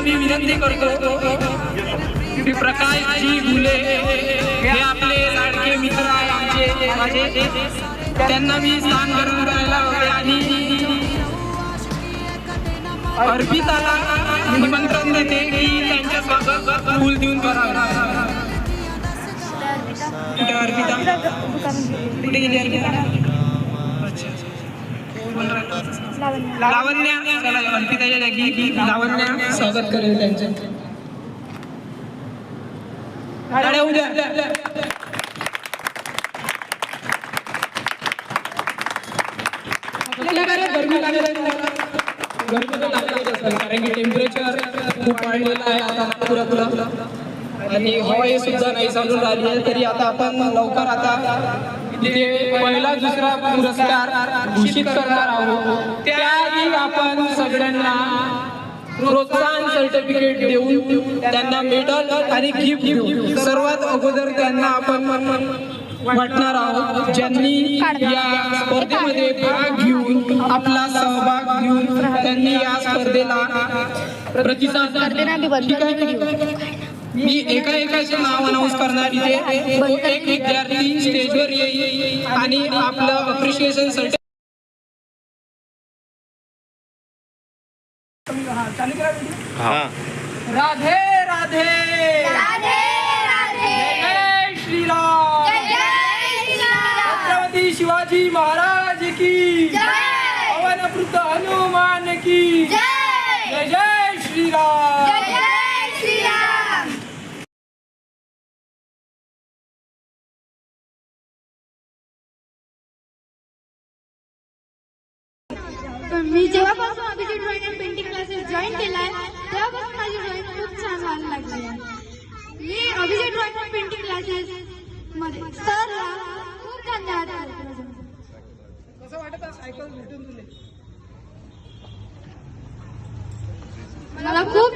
मी विनंती करतो की प्रकाशजी घुले हे आपले लाडके मित्र आहे आमचे माझे, त्यांना मी स्थान करून करायला हवे आणि अर्पिताला निमंत्रण देते की त्यांच्या स्वागत फूल देऊन करावं. कुठे अर्पिता? कुठे गेली अर्पिता? लावण्या, चला अर्पिताच्या जागी लावण्या स्वागत करेल त्यांचं. उद्या कारण की टेम्परेचर खूप वाढलेलं आहे आता नागपुरातलं आणि हवा सुद्धा नाही चालून राहिली आहे. तरी आता आपण लवकर आता तिथे पहिला दुसरा पुरस्कार घोषित करणार आहोत. त्याआधी आपण सगळ्यांना प्रोत्साहन सर्टिफिकेट देऊन त्यांना मेडल आणि गिफ्ट देऊ. सर्वात अगोदर त्यांना आपण वाटणार आहोत ज्यांनी या स्पर्धेमध्ये भाग घेऊन आपला सहभाग घेऊन त्यांनी या स्पर्धेला प्रतिसाद दिला. मी एकाचे नाव अनाऊन्स करणार. इथे एक विद्यार्थी स्टेजवर येईल आणि आपलं अप्रिशिएशन सर्टिफिकेट. राधे राधे राधे राधे जय श्रीराम, छत्रपती शिवाजी महाराज की जय, पवनपुत्र हनुमान की जय, जय श्रीराम. जय श्रीराम. मी जेव्हापासून Abhijit drawing and painting classes join केलाय तेव्हापासून माझी ड्रॉइंग खूप छान व्हायला लागली आहे. मी Abhijit drawing and painting classes मध्ये सरला खूप धन्यवाद करते. कसं वाटत सायकल भेटून तुले? मला खूप